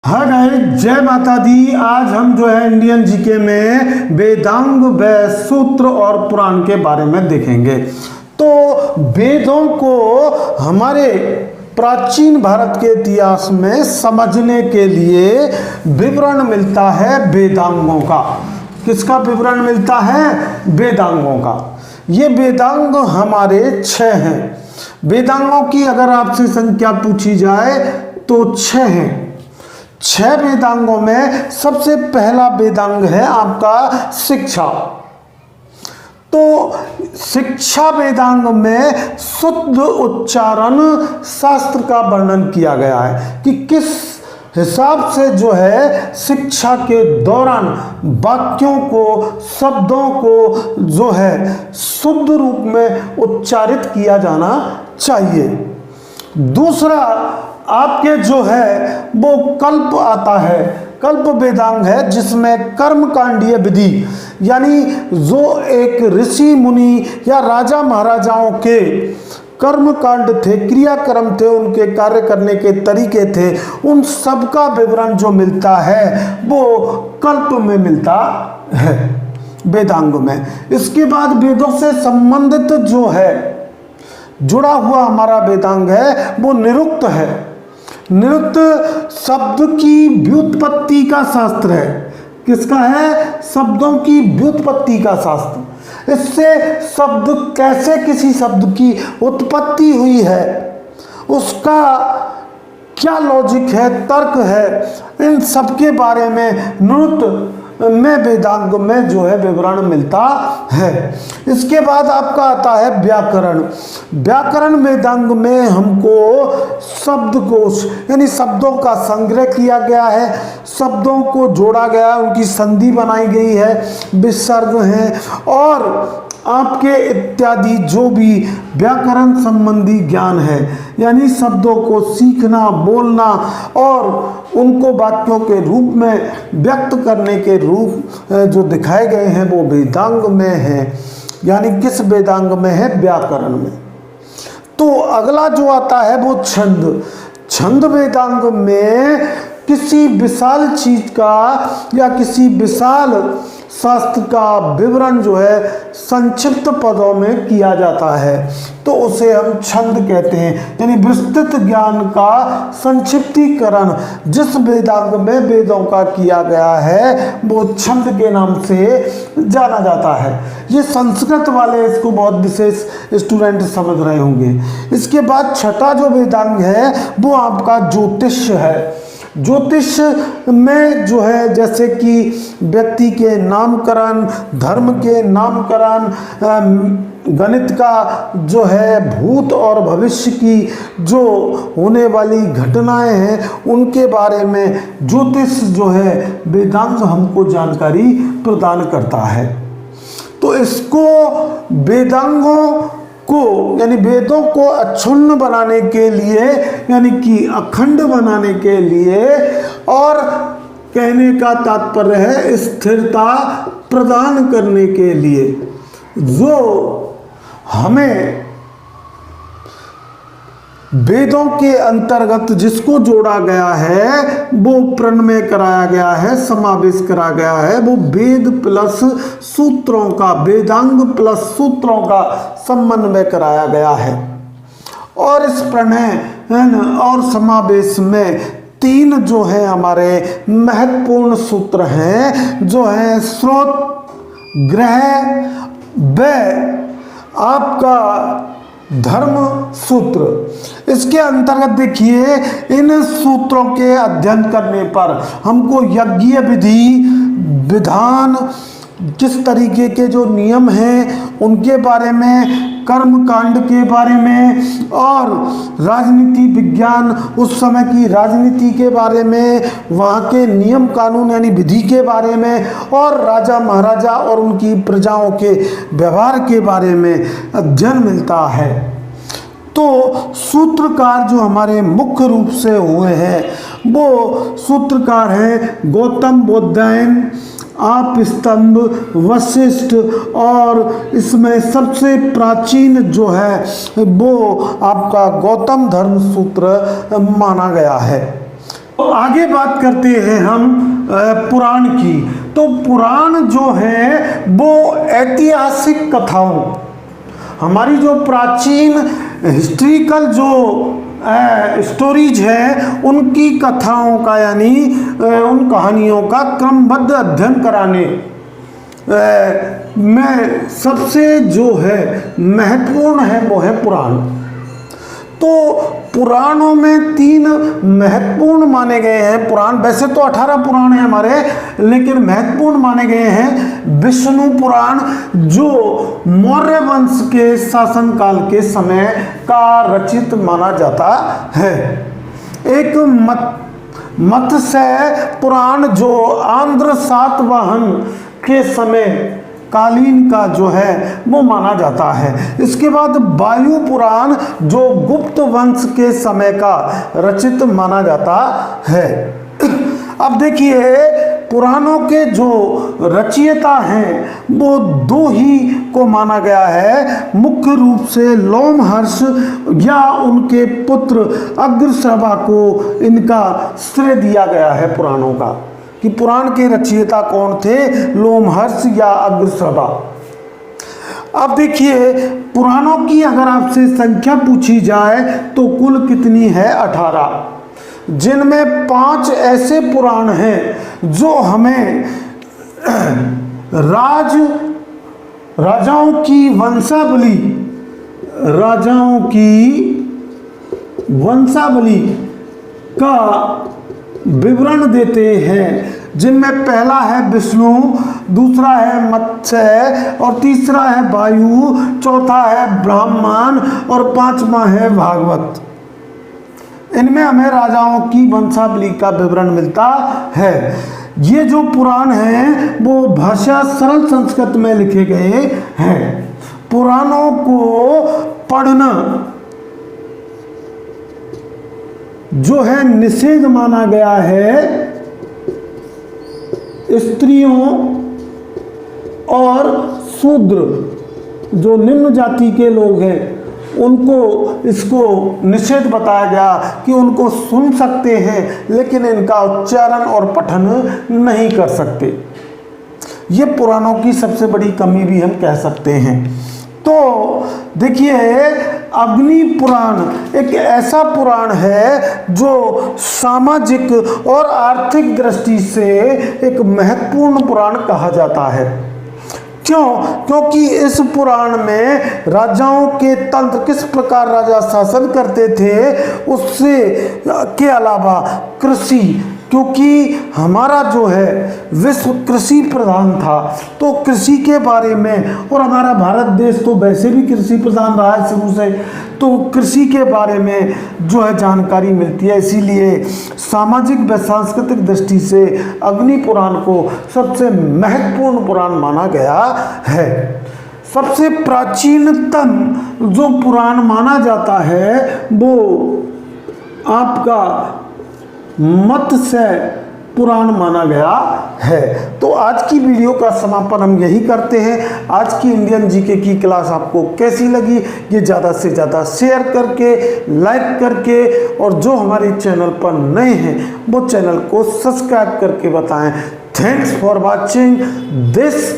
हाँ गाइस, जय माता दी। आज हम जो है इंडियन जीके में वेदांग व सूत्र और पुराण के बारे में देखेंगे। तो वेदों को हमारे प्राचीन भारत के इतिहास में समझने के लिए विवरण मिलता है वेदांगों का। किसका विवरण मिलता है? वेदांगों का। ये वेदांग हमारे 6 हैं। वेदांगों की अगर आपसे संख्या पूछी जाए तो 6 हैं। 6 वेदांगों में सबसे पहला वेदांग है आपका शिक्षा। तो शिक्षा वेदांग में शुद्ध उच्चारण शास्त्र का वर्णन किया गया है कि किस हिसाब से जो है शिक्षा के दौरान वाक्यों को, शब्दों को जो है शुद्ध रूप में उच्चारित किया जाना चाहिए। दूसरा आपके जो है वो कल्प आता है। कल्प वेदांग है जिसमें कर्मकांडीय विधि, यानी जो एक ऋषि मुनि या राजा महाराजाओं के कर्मकांड थे, क्रियाक्रम थे, उनके कार्य करने के तरीके थे, उन सब का विवरण जो मिलता है वो कल्प में मिलता है, वेदांग में। इसके बाद वेदों से संबंधित जो है जुड़ा हुआ हमारा वेदांग है वो निरुक्त है। निरुक्त शब्द की व्युत्पत्ति का शास्त्र है। किसका है? शब्दों की व्युत्पत्ति का शास्त्र। इससे शब्द कैसे किसी शब्द की उत्पत्ति हुई है, उसका क्या लॉजिक है, तर्क है, इन सब के बारे में निरुक्त में वेदांग में जो है विवरण मिलता है। इसके बाद आपका आता है व्याकरण। व्याकरण वेदांग में हमको शब्दकोश यानी शब्दों का संग्रह किया गया है, शब्दों को जोड़ा गया है, उनकी संधि बनाई गई है, विसर्ग हैं और आपके इत्यादि जो भी व्याकरण संबंधी ज्ञान है, यानी शब्दों को सीखना, बोलना और उनको वाक्यों के रूप में व्यक्त करने के रूप जो दिखाए गए हैं वो वेदांग में है। यानी किस वेदांग में है? व्याकरण में। तो अगला जो आता है वो छंद। छंद वेदांग में किसी विशाल चीज का या किसी विशाल शास्त्र का विवरण जो है संक्षिप्त पदों में किया जाता है, तो उसे हम छंद कहते हैं। यानी विस्तृत ज्ञान का संक्षिप्तीकरण जिस वेदांग में वेदों का किया गया है वो छंद के नाम से जाना जाता है। ये संस्कृत वाले इसको बहुत विशेष स्टूडेंट समझ रहे होंगे। इसके बाद छठा जो वेदांग है वो आपका ज्योतिष है। ज्योतिष में जो है जैसे कि व्यक्ति के नामकरण, धर्म के नामकरण, गणित का जो है भूत और भविष्य की जो होने वाली घटनाएं हैं उनके बारे में ज्योतिष जो है वेदांग हमको जानकारी प्रदान करता है। तो इसको वेदांगों को यानी वेदों को अक्षुण्ण बनाने के लिए, यानी कि अखंड बनाने के लिए, और कहने का तात्पर्य है स्थिरता प्रदान करने के लिए, जो हमें वेदों के अंतर्गत जिसको जोड़ा गया है वो प्रण में कराया गया है, समावेश करा गया है, वो वेद प्लस सूत्रों का, वेदांग प्लस सूत्रों का समन्वय कराया गया है। और इस प्रणय और समावेश में 3 जो है हमारे महत्वपूर्ण सूत्र हैं, जो है स्रोत, ग्रह व आपका धर्म सूत्र। इसके अंतर्गत देखिए, इन सूत्रों के अध्ययन करने पर हमको यज्ञीय विधि, विधान, किस तरीके के जो नियम हैं उनके बारे में, कर्म कांड के बारे में और राजनीति विज्ञान, उस समय की राजनीति के बारे में, वहाँ के नियम कानून यानी विधि के बारे में और राजा महाराजा और उनकी प्रजाओं के व्यवहार के बारे में अध्ययन मिलता है। तो सूत्रकार जो हमारे मुख्य रूप से हुए हैं वो सूत्रकार हैं गौतम बुद्धायन, आप स्तंभ, वशिष्ठ, और इसमें सबसे प्राचीन जो है वो आपका गौतम धर्म सूत्र माना गया है। तो आगे बात करते हैं हम पुराण की। तो पुराण जो है वो ऐतिहासिक कथाओं, हमारी जो प्राचीन हिस्ट्रिकल जो स्टोरीज है उनकी कथाओं का यानी उन कहानियों का क्रमबद्ध अध्ययन कराने में सबसे जो है महत्वपूर्ण है वो है पुराण। तो पुराणों में 3 महत्वपूर्ण माने गए हैं पुराण। वैसे तो 18 पुराण हैं हमारे, लेकिन महत्वपूर्ण माने गए हैं विष्णु पुराण, जो मौर्य वंश के शासनकाल के समय का रचित माना जाता है। एक मत्स्य पुराण जो आंध्र सातवाहन के समय कालीन का जो है वो माना जाता है। इसके बाद वायु पुराण जो गुप्त वंश के समय का रचित माना जाता है। अब देखिए पुराणों के जो रचयिता हैं वो 2 ही को माना गया है, मुख्य रूप से लोमहर्ष या उनके पुत्र अग्रश्रवा को इनका श्रेय दिया गया है पुराणों का, कि पुराण के रचयिता कौन थे, लोमहर्ष या अग्रश्रवा। अब देखिए पुराणों की अगर आपसे संख्या पूछी जाए तो कुल कितनी है, 18, जिनमें 5 ऐसे पुराण हैं जो हमें राजाओं की वंशावली का विवरण देते हैं, जिनमें पहला है विष्णु, दूसरा है मत्स्य और तीसरा है वायु, चौथा है ब्राह्मण और 5वां है भागवत। इनमें हमें राजाओं की वंशावली का विवरण मिलता है। ये जो पुराण हैं वो भाषा सरल संस्कृत में लिखे गए हैं। पुराणों को पढ़ना जो है निषेध माना गया है स्त्रियों और शूद्र जो निम्न जाति के लोग हैं उनको इसको निषेध बताया गया कि उनको सुन सकते हैं लेकिन इनका उच्चारण और पठन नहीं कर सकते। ये पुराणों की सबसे बड़ी कमी भी हम कह सकते हैं। तो देखिए अग्नि पुराण एक ऐसा पुराण है जो सामाजिक और आर्थिक दृष्टि से एक महत्वपूर्ण पुराण कहा जाता है। क्यों? क्योंकि इस पुराण में राजाओं के तंत्र, किस प्रकार राजा शासन करते थे, उससे के अलावा कृषि, क्योंकि हमारा जो है विश्व कृषि प्रधान था, तो कृषि के बारे में, और हमारा भारत देश तो वैसे भी कृषि प्रधान रहा है शुरू से, तो कृषि के बारे में जो है जानकारी मिलती है। इसीलिए सामाजिक व सांस्कृतिक दृष्टि से अग्नि पुराण को सबसे महत्वपूर्ण पुराण माना गया है। सबसे प्राचीनतम जो पुराण माना जाता है वो आपका मत्स्य पुराण माना गया है। तो आज की वीडियो का समापन हम यही करते हैं। आज की इंडियन जीके की क्लास आपको कैसी लगी ये ज़्यादा से ज़्यादा शेयर करके, लाइक करके, और जो हमारे चैनल पर नए हैं वो चैनल को सब्सक्राइब करके बताएं। Thanks for watching this.